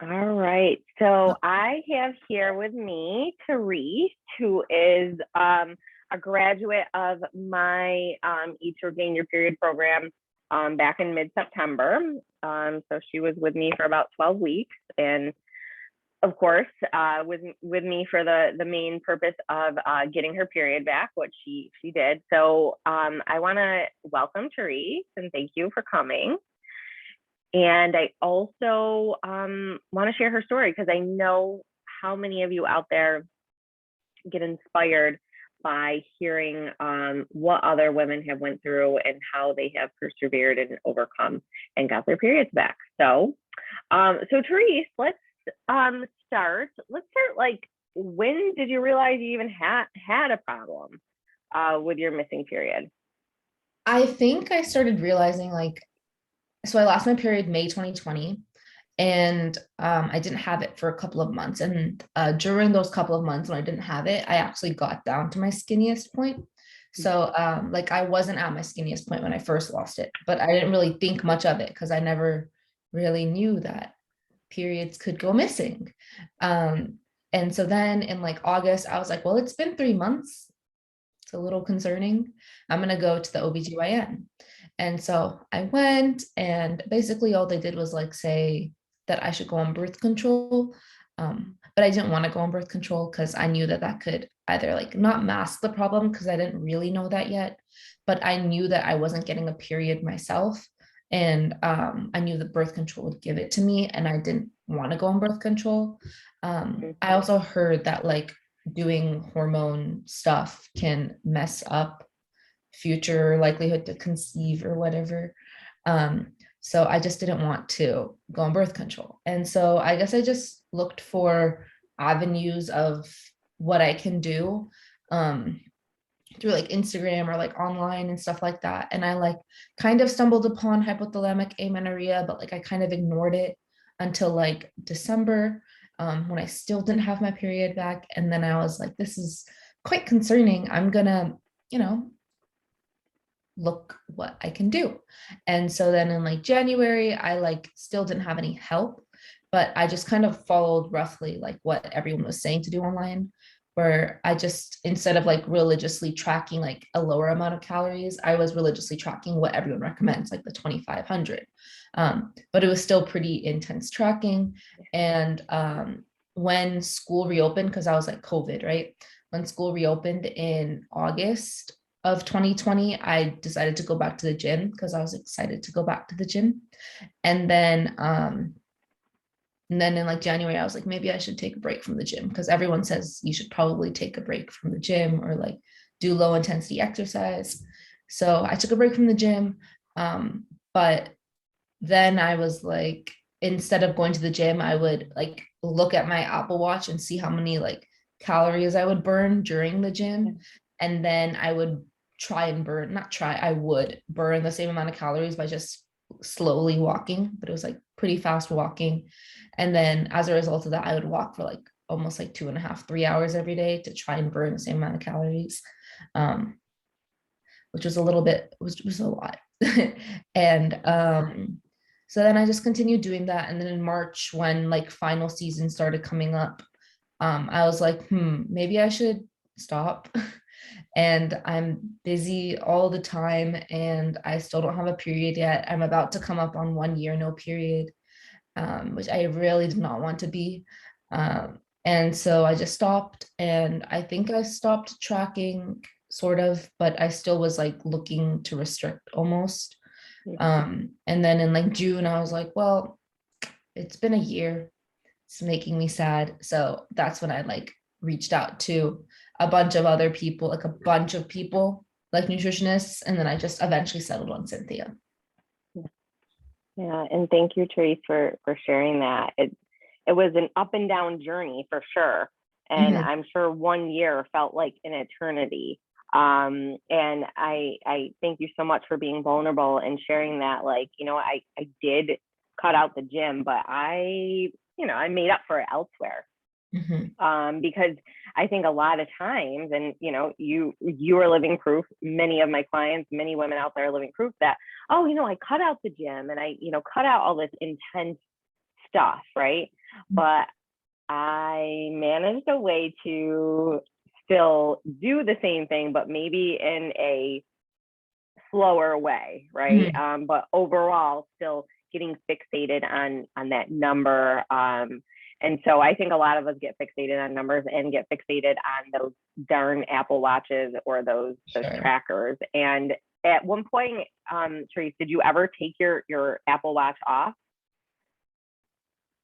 All right. So I have here with me Terese, who is a graduate of my Eat to Regain Your Period program back in mid-September. So she was with me for about 12 weeks, and of course, with me for the main purpose of getting her period back, which she did. So I want to welcome Terese and thank you for coming. And I also want to share her story because I know how many of you out there get inspired by hearing what other women have went through and how they have persevered and overcome and got their periods back. So Terese, start. Let's start like, when did you realize you even had a problem with your missing period? I think I started realizing so I lost my period May 2020, and I didn't have it for a couple of months. And during those couple of months when I didn't have it, I actually got down to my skinniest point. So I wasn't at my skinniest point when I first lost it, but I didn't really think much of it because I never really knew that periods could go missing. Um, and so then in like August, I was like, well, it's been 3 months. It's a little concerning. I'm going to go to the OBGYN. And so I went, and basically all they did was like say that I should go on birth control. But I didn't want to go on birth control because I knew that that could either like not mask the problem because I didn't really know that yet, but I knew that I wasn't getting a period myself. And I knew that birth control would give it to me, and I didn't want to go on birth control. I also heard that like doing hormone stuff can mess up future likelihood to conceive or whatever. So I just didn't want to go on birth control. And so I guess I just looked for avenues of what I can do through like Instagram or like online and stuff like that. And I like kind of stumbled upon hypothalamic amenorrhea, but like I kind of ignored it until like December, when I still didn't have my period back. And then I was like, this is quite concerning. I'm gonna, you know, look what I can do. And so then in like January, I like still didn't have any help, but I just kind of followed roughly like what everyone was saying to do online, where I just, instead of like religiously tracking like a lower amount of calories, I was religiously tracking what everyone recommends, like the 2,500. But it was still pretty intense tracking. And when school reopened, because I was like COVID, right? When school reopened in August of 2020, I decided to go back to the gym because I was excited to go back to the gym. And then in like January, I was like, maybe I should take a break from the gym because everyone says you should probably take a break from the gym or like do low intensity exercise. So I took a break from the gym. But then I was like, instead of going to the gym, I would like look at my Apple Watch and see how many like calories I would burn during the gym. And then I would try and burn, not try, I would burn the same amount of calories by just slowly walking, but it was like pretty fast walking. And then as a result of that, I would walk for like almost like 2.5, 3 hours every day to try and burn the same amount of calories, um, which was a little bit, was a lot. And so then I just continued doing that. And then in March, when like final season started coming up, I was like, maybe I should stop. And I'm busy all the time, and I still don't have a period yet. I'm about to come up on 1 year no period, which I really did not want to be. And so I just stopped, and I think I stopped tracking sort of, but I still was like looking to restrict almost. And then in like June, I was like, well, it's been a year. It's making me sad. So that's when I like reached out to a bunch of other people, like a bunch of people, like nutritionists. And then I just eventually settled on Cynthia. Yeah, and thank you, Terese, for sharing that. It was an up and down journey for sure, and Mhm. I'm sure 1 year felt like an eternity. And I thank you so much for being vulnerable and sharing that. Like, I did cut out the gym, but I made up for it elsewhere. Mhm. Because I think a lot of times, and you are living proof. Many of my clients, many women out there are living proof that, I cut out the gym and I cut out all this intense stuff, right? But I managed a way to still do the same thing, but maybe in a slower way, right? But overall, still getting fixated on that number. And so I think a lot of us get fixated on numbers and get fixated on those darn Apple Watches or those trackers. And at one point, Terese, did you ever take your Apple Watch off?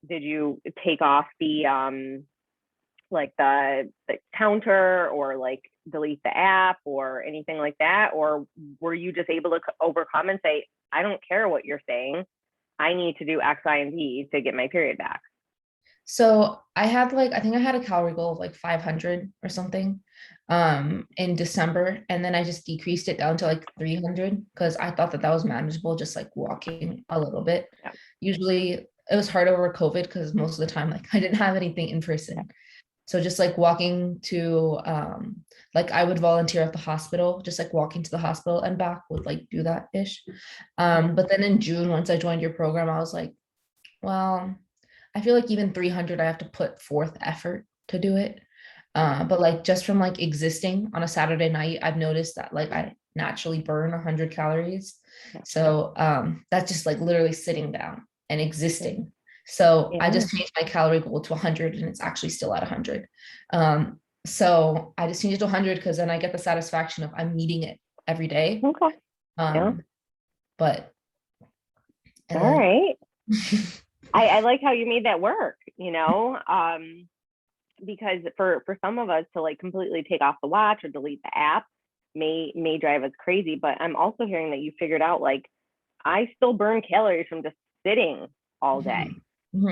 Did you take off the like the counter, or like delete the app or anything like that? Or were you just able to overcome and say, I don't care what you're saying, I need to do X, Y, and Z to get my period back? So I had like, I think I had a calorie goal of like 500 or something in December. And then I just decreased it down to like 300 because I thought that that was manageable, just like walking a little bit. Yeah. Usually it was hard over COVID because most of the time, like I didn't have anything in person. So just like walking to, like I would volunteer at the hospital, just like walking to the hospital and back would like do that ish. But then in June, once I joined your program, I was like, well, I feel like even 300, I have to put forth effort to do it. But like just from like existing on a Saturday night, I've noticed that like I naturally burn 100 calories. So that's just like literally sitting down and existing. So I just changed my calorie goal to 100 and it's actually still at 100. So I just changed it to 100 because then I get the satisfaction of I'm meeting it every day. Okay. But all right. I like how you made that work, you know, because for some of us to like completely take off the watch or delete the app may drive us crazy. But I'm also hearing that you figured out like I still burn calories from just sitting all day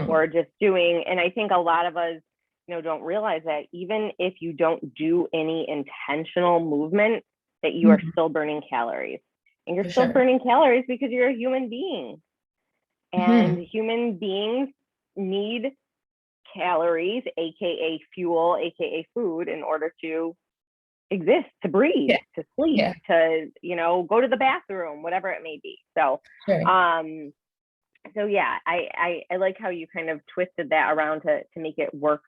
or just doing. And I think a lot of us, you know, don't realize that even if you don't do any intentional movement, that you are still burning calories. And you're still burning calories because you're a human being. And human beings need calories, aka fuel, aka food, in order to exist, to breathe, to sleep, to, you know, go to the bathroom, whatever it may be. So so yeah, I like how you kind of twisted that around to make it work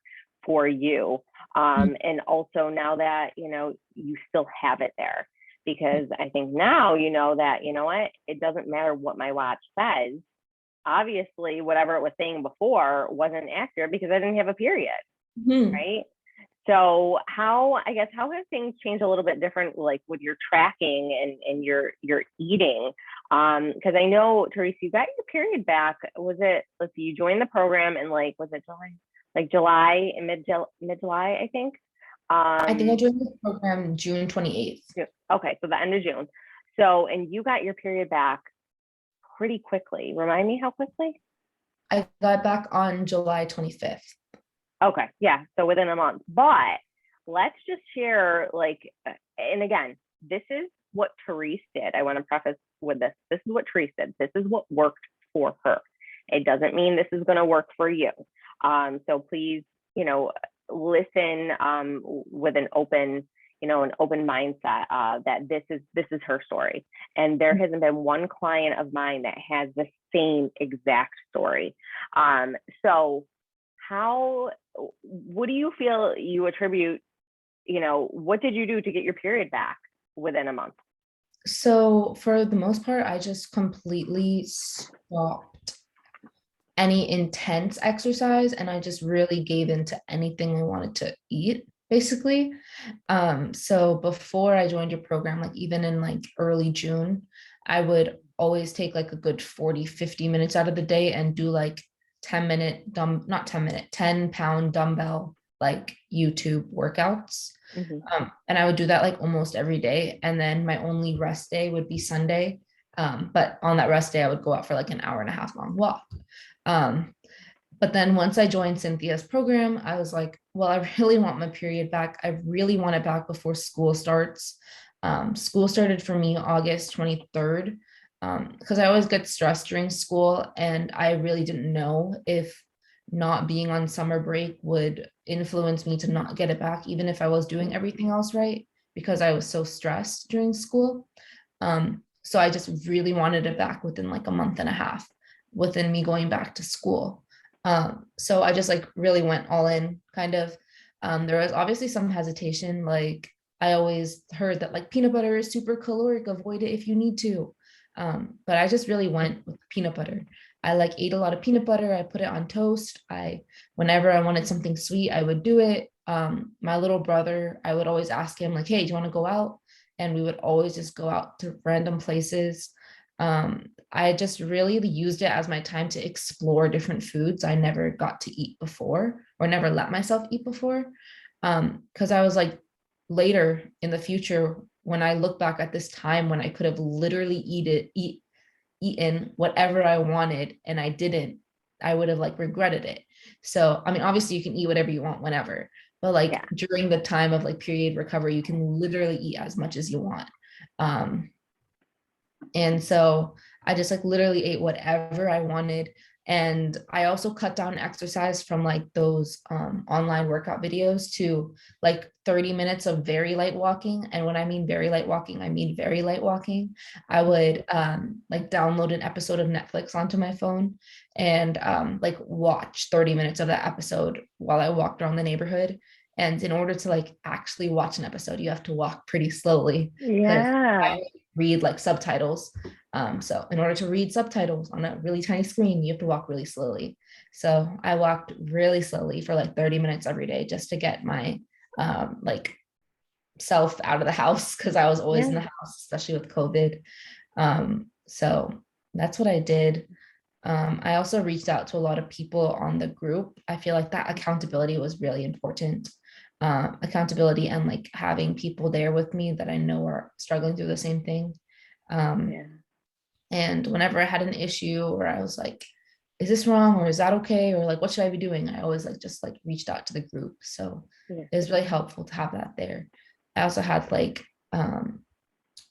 for you. And also now that, you know, you still have it there, because I think now you know that, you know what, it doesn't matter what my watch says. Obviously, whatever it was saying before wasn't accurate because I didn't have a period, right? So how have things changed a little bit different, like with your tracking and your eating? Because I know, Terese, you got your period back. Was it, let's see, you joined the program in like, was it July? Like July, mid-July, I think. I think I joined the program June 28th. Okay, so the end of June. So, and you got your period back pretty quickly. Remind me how quickly? I got back on July 25th. Okay, yeah, so within a month. But let's just share, like, and again, this is what Terese did. I want to preface with this. This is what Terese did. This is what worked for her. It doesn't mean this is going to work for you. So please, you know, listen with an open, you know, an open mindset that this is her story. And there hasn't been one client of mine that has the same exact story. So what do you feel you attribute, you know, what did you do to get your period back within a month? So for the most part, I just completely stopped any intense exercise and I just really gave into anything I wanted to eat, basically. So before I joined your program, like even in like early June, I would always take like a good 40-50 minutes out of the day and do like 10-pound dumbbell like YouTube workouts. And I would do that like almost every day. And then my only rest day would be Sunday. But on that rest day, I would go out for like an hour and a half long walk. But then once I joined Cynthia's program, I was like, well, I really want my period back. I really want it back before school starts. School started for me August 23rd, because I always get stressed during school. And I really didn't know if not being on summer break would influence me to not get it back, even if I was doing everything else right, because I was so stressed during school. So I just really wanted it back within like a month and a half, within me going back to school. So I just like really went all in kind of. There was obviously some hesitation. Like I always heard that like peanut butter is super caloric, avoid it if you need to. But I just really went with peanut butter. I like ate a lot of peanut butter. I put it on toast. Whenever I wanted something sweet, I would do it. My little brother, I would always ask him like, hey, do you want to go out? And we would always just go out to random places. I just really used it as my time to explore different foods I never got to eat before or never let myself eat before. Because I was like, later in the future, when I look back at this time when I could have literally eaten whatever I wanted and I didn't, I would have like regretted it. So, I mean, obviously you can eat whatever you want whenever, but like Yeah. during the time of like period recovery, you can literally eat as much as you want. Um, and so I just like literally ate whatever I wanted. And I also cut down exercise from like those online workout videos to like 30 minutes of very light walking. And when I mean very light walking, I mean very light walking. I would like download an episode of Netflix onto my phone and like watch 30 minutes of that episode while I walked around the neighborhood. And in order to like actually watch an episode, you have to walk pretty slowly because Yeah. I read like subtitles. So in order to read subtitles on a really tiny screen, you have to walk really slowly. So I walked really slowly for like 30 minutes every day just to get my like self out of the house because I was always in Yeah. the house, especially with COVID. So that's what I did. I also reached out to a lot of people on the group. I feel like that accountability was really important. Accountability and like having people there with me that I know are struggling through the same thing. Um, Yeah. and whenever I had an issue or I was like, is this wrong or is that okay? Or like, what should I be doing? I always like just like reached out to the group. So Yeah. it was really helpful to have that there. I also had like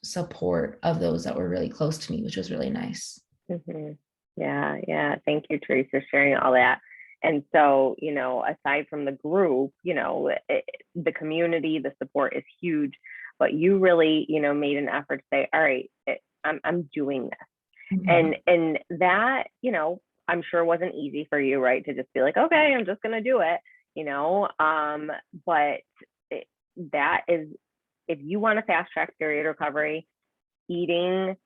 support of those that were really close to me, which was really nice. hmm Yeah, yeah. Thank you, Terese, for sharing all that. And so, aside from the group, the community, the support is huge. But you really, made an effort to say, all right, I'm doing this. Mhm. And that, I'm sure wasn't easy for you, right? To just be like, okay, I'm just gonna do it, but it, that is, if you want a fast track period recovery, eating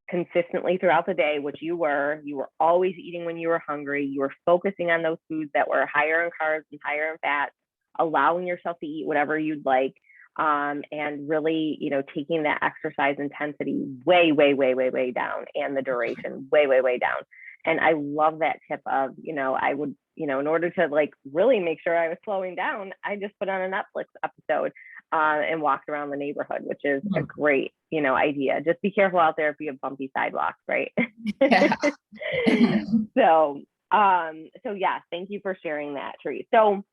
consistently throughout the day, which you were always eating when you were hungry. You were focusing on those foods that were higher in carbs and higher in fat, allowing yourself to eat whatever you'd like. And really, taking that exercise intensity way, way, way, way, way down and the duration way, way, way down. And I love that tip of, I would, in order to like really make sure I was slowing down, I just put on a Netflix episode and walked around the neighborhood, which is a Mhm. great, idea. Just be careful out there if you have bumpy sidewalks, right? Yeah. So yeah, thank you for sharing that, Terese. So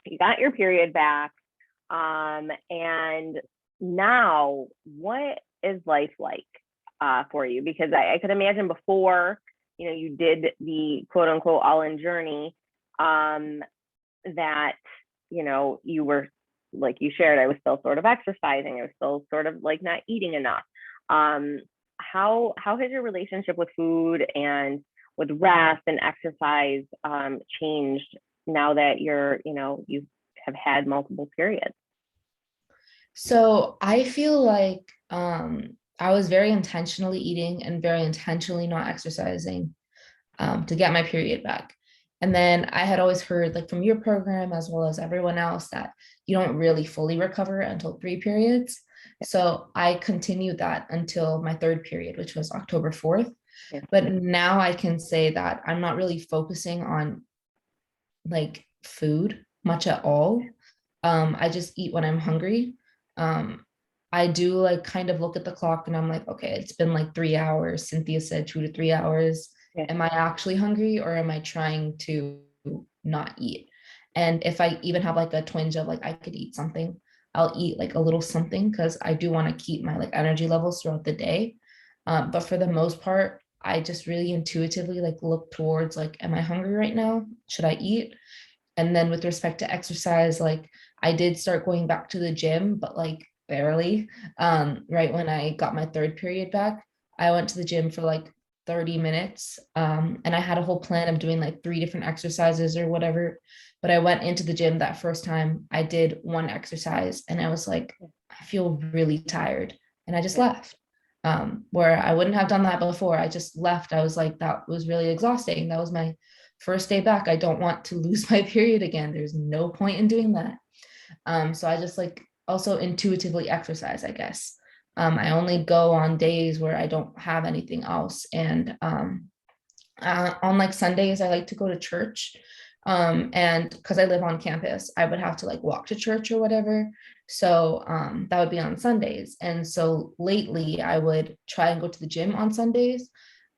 you got your period back, and now what is life like for you? Because I could imagine before, you did the quote unquote all in journey, that you were, like you shared, I was still sort of exercising, I was still sort of like not eating enough. um how has your relationship with food and with rest and exercise changed now that you have had multiple periods? So I feel like I was very intentionally eating and very intentionally not exercising to get my period back. And then I had always heard, like from your program as well as everyone else, that you don't really fully recover until 3 periods. So I continued that until my third period, which was October 4th. Yeah. But now I can say that I'm not really focusing on like food much at all. I just eat when I'm hungry. Um, I do like kind of look at the clock and I'm like, okay, it's been like 3 hours. Cynthia said 2 to 3 hours. Yeah. Am I actually hungry or am I trying to not eat? And if I even have like a twinge of like I could eat something, I'll eat like a little something because I do want to keep my like energy levels throughout the day. But for the most part, I just really intuitively like look towards like, am I hungry right now? Should I eat? And then with respect to exercise, like I did start going back to the gym, but like barely. Right when I got my third period back, I went to the gym for like 30 minutes. And I had a whole plan of doing like 3 different exercises or whatever. But I went into the gym that first time. I did one exercise and I was like, I feel really tired. And I just left. Where I wouldn't have done that before. I just left. I was like, that was really exhausting. That was my first day back. I don't want to lose my period again. There's no point in doing that. So I just like also intuitively exercise, I guess. I only go on days where I don't have anything else. And on like Sundays, I like to go to church. And because I live on campus, I would have to like walk to church or whatever. So that would be on Sundays. And so lately, I would try and go to the gym on Sundays.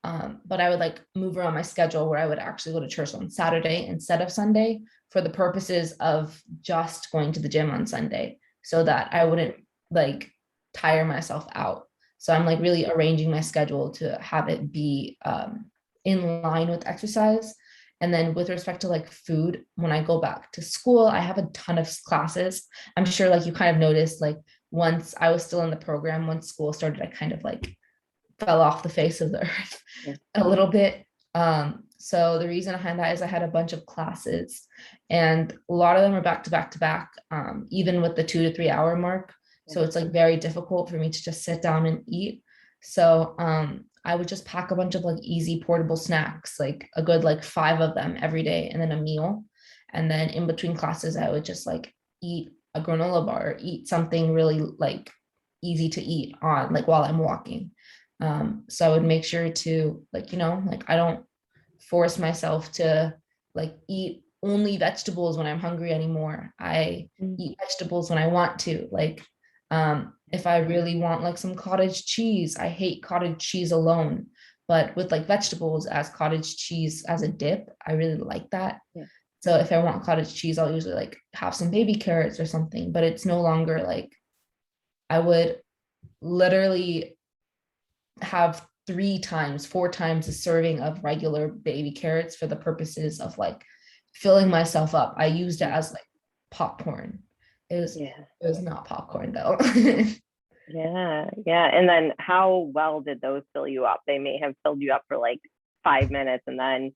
But I would like move around my schedule where I would actually go to church on Saturday instead of Sunday for the purposes of just going to the gym on Sunday so that I wouldn't like tire myself out. So I'm like really arranging my schedule to have it be in line with exercise. And then with respect to like food, when I go back to school, I have a ton of classes. I'm sure like you kind of noticed like once I was still in the program, once school started, I kind of like fell off the face of the earth a little bit. So the reason behind that is I had a bunch of classes and a lot of them are back to back to back, even with the 2 to 3 hour mark. So it's like very difficult for me to just sit down and eat. So I would just pack a bunch of like easy portable snacks, like a good like 5 of them every day, and then a meal. And then in between classes, I would just like eat a granola bar, or eat something really like easy to eat on like while I'm walking. So I would make sure to like, like I don't force myself to like eat only vegetables when I'm hungry anymore. I eat vegetables when I want to. Like if I really want like some cottage cheese, I hate cottage cheese alone. But with like vegetables as cottage cheese as a dip, I really like that. Yeah. So if I want cottage cheese, I'll usually like have some baby carrots or something, but it's no longer like I would literally have 3 times, 4 times a serving of regular baby carrots for the purposes of like filling myself up. I used it as like popcorn. It was not popcorn though. Yeah. And then how well did those fill you up? They may have filled you up for like 5 minutes and then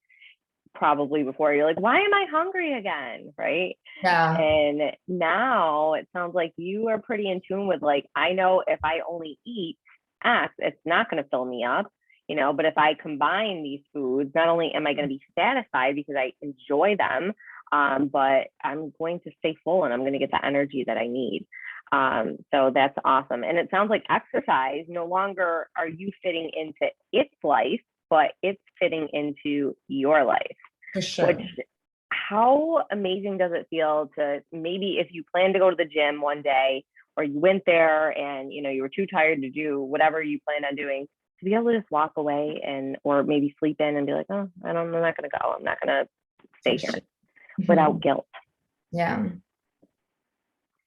probably before you're like, why am I hungry again? Right. Yeah. And now it sounds like you are pretty in tune with like, I know if I only eat X, it's not going to fill me up, but if I combine these foods, not only am I going to be satisfied because I enjoy them, but I'm going to stay full and I'm going to get the energy that I need. So that's awesome. And it sounds like exercise, no longer are you fitting into its life, but it's fitting into your life. For sure. Which, how amazing does it feel to maybe if you plan to go to the gym one day or you went there and you were too tired to do whatever you planned on doing, to be able to just walk away or maybe sleep in and be like, oh, I'm not going to go. I'm not going to stay here without guilt. Yeah.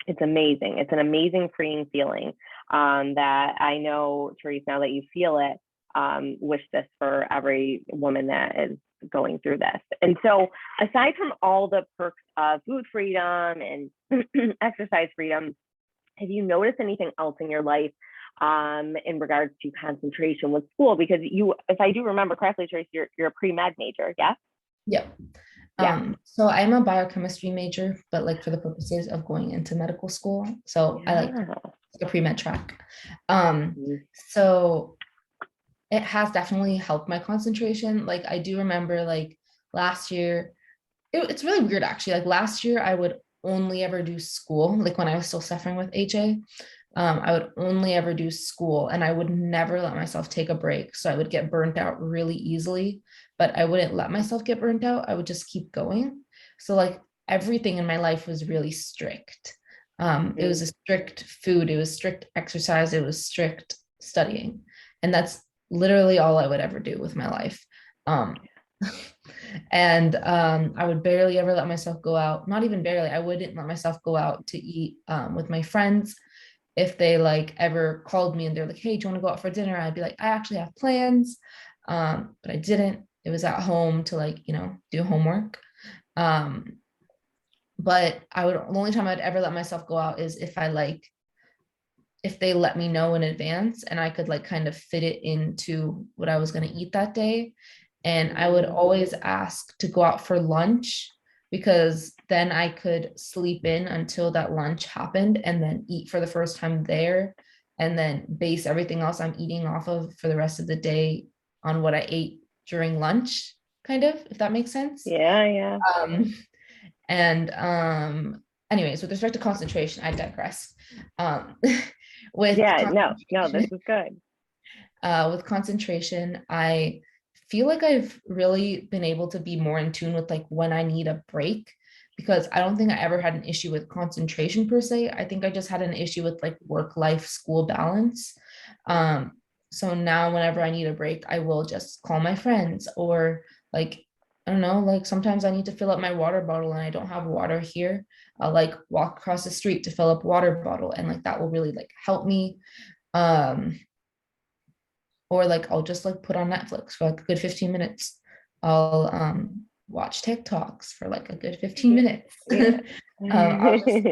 It's amazing. It's an amazing freeing feeling that I know, Terese, now that you feel it, wish this for every woman that is going through this. And so aside from all the perks of food freedom and exercise freedom, have you noticed anything else in your life in regards to concentration with school? Because if I do remember correctly, Terese, you're a pre-med major, yes? Yep. Yeah. So I'm a biochemistry major, but like for the purposes of going into medical school. So I like the pre-med track. So it has definitely helped my concentration. Like I do remember like last year, it's really weird actually. Like last year I would only ever do school, like when I was still suffering with HA. I would only ever do school and I would never let myself take a break. So I would get burnt out really easily, but I wouldn't let myself get burnt out. I would just keep going. So like everything in my life was really strict. It was a strict food, it was strict exercise, it was strict studying. And that's literally all I would ever do with my life. And I would barely ever let myself go out. Not even barely, I wouldn't let myself go out to eat with my friends. If they like ever called me and they're like, hey, do you want to go out for dinner? I'd be like, I actually have plans. But I didn't. It was at home to like, do homework. But the only time I'd ever let myself go out is if I like if they let me know in advance and I could like kind of fit it into what I was going to eat that day. And I would always ask to go out for lunch because then I could sleep in until that lunch happened and then eat for the first time there and then base everything else I'm eating off of for the rest of the day on what I ate during lunch, kind of, if that makes sense. Yeah, yeah. Um, and anyways, with respect to concentration, I digress. Um, Yeah, no, this is good. with concentration, I feel like I've really been able to be more in tune with like when I need a break because I don't think I ever had an issue with concentration per se. I think I just had an issue with like work life school balance. Um, so now whenever I need a break, I will just call my friends or like I don't know, like sometimes I need to fill up my water bottle and I don't have water here. I'll like walk across the street to fill up water bottle and like that will really like help me. Um, or like I'll just like put on Netflix for like a good 15 minutes. I'll watch TikToks for like a good 15 minutes. Yeah. I'll just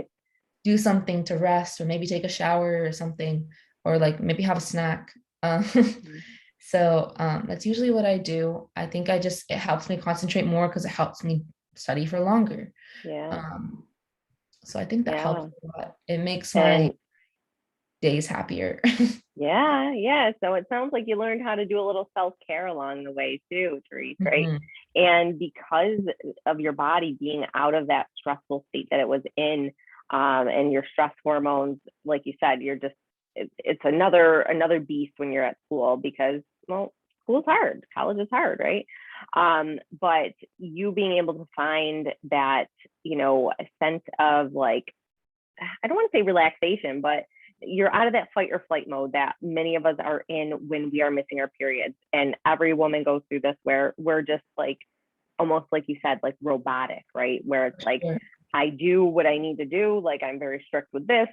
do something to rest or maybe take a shower or something or like maybe have a snack. Um, so that's usually what I do. I think it helps me concentrate more because it helps me study for longer. Yeah, Um, so I think that helps yeah. a lot. It makes my And days happier. yeah, yeah. So it sounds like you learned how to do a little self-care along the way too, Terese, right? Mhm. And because of your body being out of that stressful state that it was in, and your stress hormones, like you said, you're just it's another beast when you're at school because well, school's hard, college is hard, right? But you being able to find that, a sense of like, I don't want to say relaxation, but you're out of that fight or flight mode that many of us are in when we are missing our periods. And every woman goes through this where we're just like, almost like you said, like robotic, right? Where it's like, Sure. I do what I need to do. Like I'm very strict with this,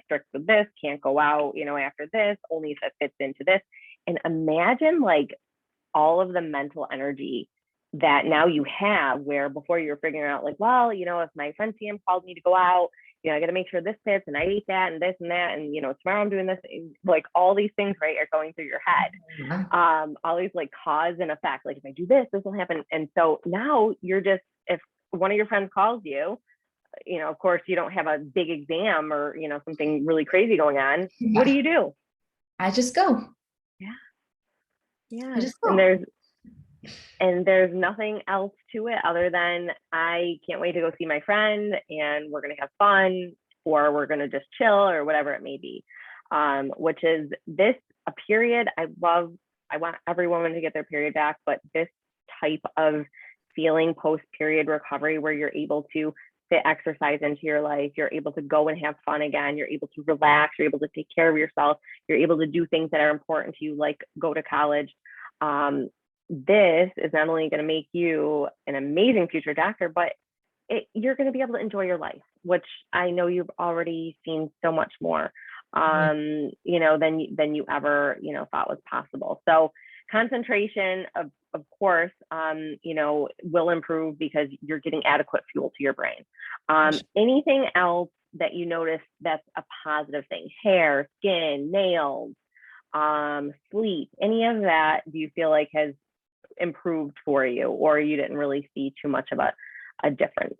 can't go out, after this, only if it fits into this. And imagine like all of the mental energy that now you have where before you were figuring out like, well, if my friend Sam called me to go out, I got to make sure this fits and I ate that and this and that. And, tomorrow I'm doing this, like all these things, right, are going through your head. Yeah. All these like cause and effect, like if I do this, this will happen. And so now you're just, if one of your friends calls you, of course you don't have a big exam or, something really crazy going on. What do Yeah. you do? I just go. Yeah. I Yeah. just And go. there's nothing else to it other than I can't wait to go see my friend and we're going to have fun or we're going to just chill or whatever it may be. Which is this a period I want every woman to get their period back, but this type of feeling post period recovery where you're able to fit exercise into your life, you're able to go and have fun again, you're able to relax, you're able to take care of yourself, you're able to do things that are important to you, like go to college. This is not only going to make you an amazing future doctor, but you're going to be able to enjoy your life, which I know you've already seen so much more, Mhm. than you ever, thought was possible. So concentration, of course, will improve because you're getting adequate fuel to your brain. Anything else that you notice that's a positive thing? Hair, skin, nails, sleep, any of that, do you feel like has improved for you or you didn't really see too much of a difference?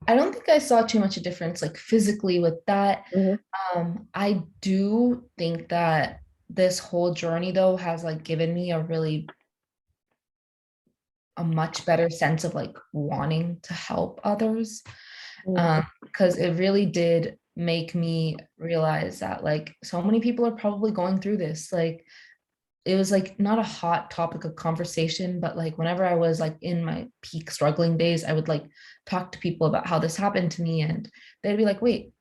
I don't think I saw too much a difference like physically with that. Mm-hmm. I do think that this whole journey though has like given me a much better sense of like wanting to help others. Because it really did make me realize that like so many people are probably going through this. Like it was like not a hot topic of conversation, but like whenever I was like in my peak struggling days, I would like talk to people about how this happened to me, and they'd be like, "Wait,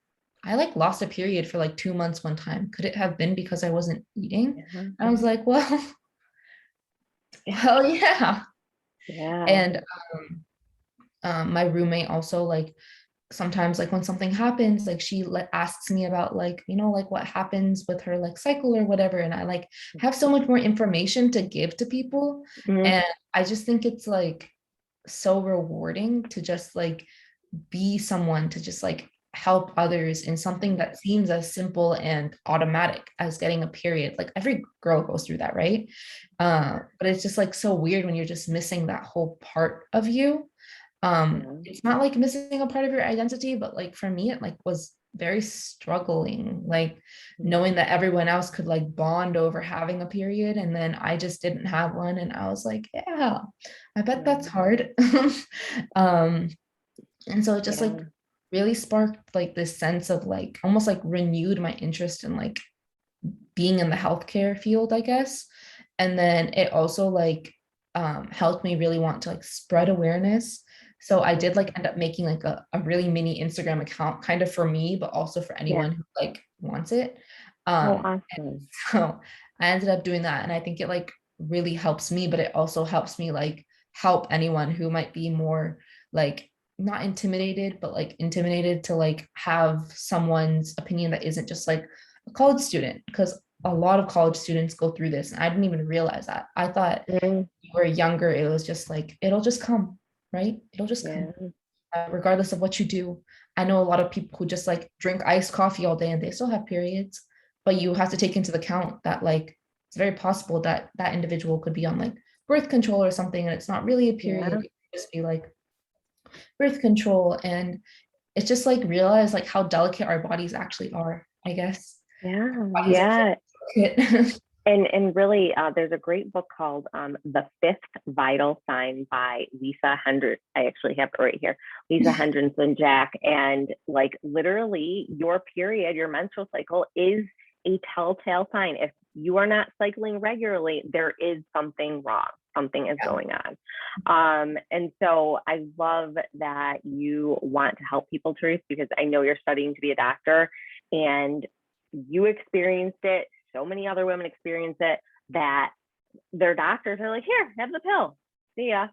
I like lost a period for like 2 months one time. Could it have been because I wasn't eating?" Yeah. And I was like, "Well, well, yeah." Yeah. And my roommate also like sometimes like when something happens like she asks me about like like what happens with her like cycle or whatever, and I like have so much more information to give to people, Mm-hmm. and I just think it's like so rewarding to just like be someone to just like help others in something that seems as simple and automatic as getting a period. Like every girl goes through that, right? But it's just like so weird when you're just missing that whole part of you. Yeah. It's not like missing a part of your identity, but like for me, it like was very struggling, like knowing that everyone else could like bond over having a period and then I just didn't have one. And I was like, yeah, I bet Yeah. that's hard. um, and so it just like Yeah. really sparked like this sense of like almost like renewed my interest in like being in the healthcare field, I guess. And then it also like helped me really want to like spread awareness. So I did like end up making like a really mini Instagram account kind of for me, but also for Yeah. anyone who like wants it. Oh, And awesome. so I ended up doing that. And I think it like really helps me, but it also helps me like help anyone who might be more like not intimidated, but like intimidated to like have someone's opinion that isn't just like a college student, because a lot of college students go through this and I didn't even realize that. I thought Mm, you were younger, it was just like it'll just come, right? It'll just come yeah. regardless of what you do. I know a lot of people who just like drink iced coffee all day and they still have periods, but you have to take into account that like it's very possible that that individual could be on like birth control or something and it's not really a period. Yeah. It could just be like birth control. And it's just like realize like how delicate our bodies actually are, I guess. Yeah. Bodies are Yeah. so delicate. And really, there's a great book called The Fifth Vital Sign by Lisa Hendricks. I actually have it right here. Lisa Hendrickson Jack. And like literally your period, your menstrual cycle is a telltale sign. If you are not cycling regularly, there is something wrong. Something is Yeah. going on. And so I love that you want to help people, Terese, because I know you're studying to be a doctor and you experienced it, so many other women experience it, that their doctors are like, here, have the pill, see ya,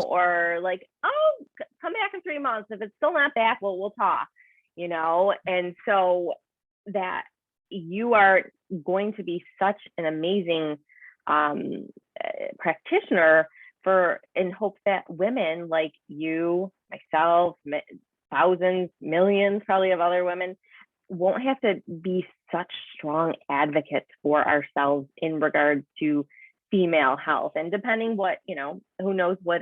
or like, oh, come back in 3 months, if it's still not back, well, we'll talk. And so that you are going to be such an amazing um, practitioner for, in hopes that women like you, myself, thousands, millions probably of other women won't have to be such strong advocates for ourselves in regards to female health. And depending what, who knows what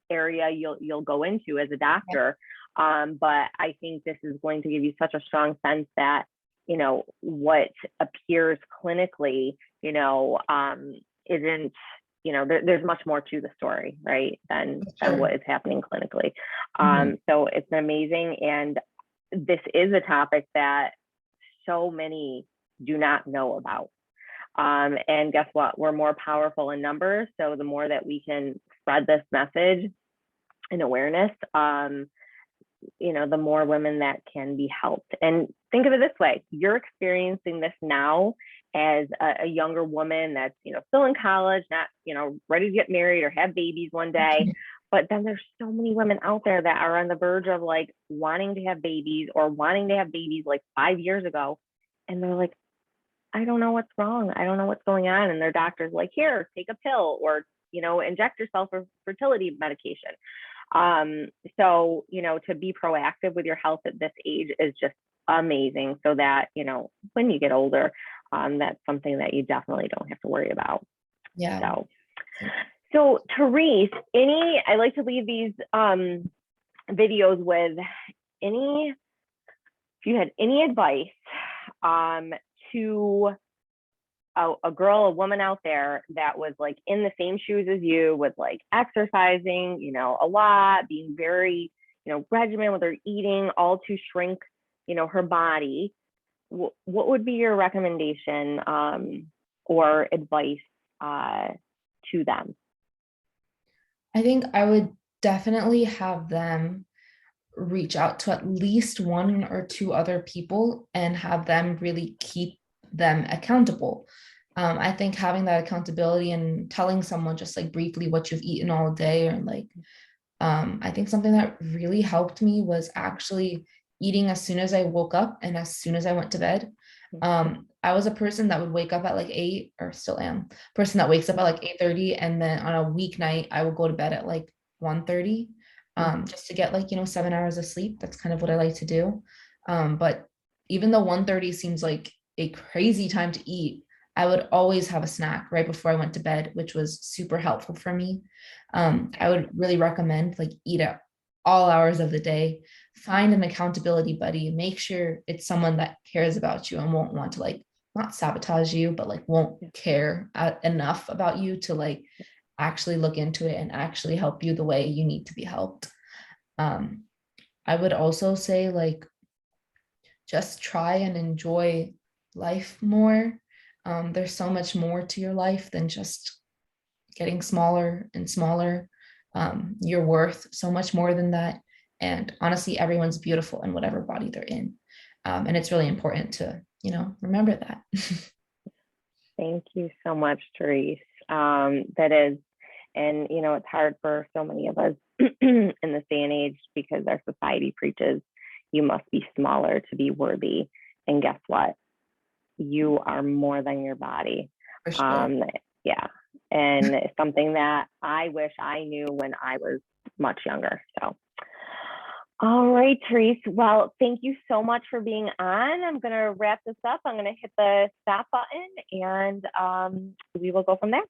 area you'll go into as a doctor. But I think this is going to give you such a strong sense that, what appears clinically, isn't, there's much more to the story, right, than Sure. what is happening clinically. Mhm. So it's amazing. And this is a topic that so many do not know about. And guess what? We're more powerful in numbers. So the more that we can spread this message and awareness, the more women that can be helped. And think of it this way: you're experiencing this now as a younger woman that's, still in college, not, ready to get married or have babies one day. But then there's so many women out there that are on the verge of like wanting to have babies or wanting to have babies like 5 years ago. And they're like, I don't know what's wrong. I don't know what's going on. And their doctor's like, here, take a pill or, inject yourself with fertility medication. So, to be proactive with your health at this age is just amazing, so that, when you get older, that's something that you definitely don't have to worry about. Yeah. So Terese, I like to leave these videos with if you had any advice to a girl, a woman out there that was like in the same shoes as you, with like exercising, a lot, being very, regimen with her eating, all to shrink, her body. What would be your recommendation or advice to them? I think I would definitely have them reach out to at least one or two other people and have them really keep them accountable. I think having that accountability and telling someone just like briefly what you've eaten all day, or like, I think something that really helped me was actually eating as soon as I woke up and as soon as I went to bed. I was a person that would wake up at like 8, or still am, person that wakes up at like 8:30, and then on a weeknight I would go to bed at like 1:30. just to get like, 7 hours of sleep. That's kind of what I like to do. But even though 1:30 seems like a crazy time to eat, I would always have a snack right before I went to bed, which was super helpful for me. I would really recommend like eat at all hours of the day. Find an accountability buddy. Make sure it's someone that cares about you and won't want to like not sabotage you, but like won't care enough about you to like actually look into it and actually help you the way you need to be helped. Um, I would also say like just try and enjoy life more. There's so much more to your life than just getting smaller and smaller. You're worth so much more than that. And honestly, everyone's beautiful in whatever body they're in. And it's really important to, remember that. Thank you so much, Terese. That is, and it's hard for so many of us in this day and age because our society preaches you must be smaller to be worthy. And guess what? You are more than your body. For sure. Yeah. And it's something that I wish I knew when I was much younger. So, all right, Terese. Well, thank you so much for being on. I'm going to wrap this up. I'm going to hit the stop button and we will go from there.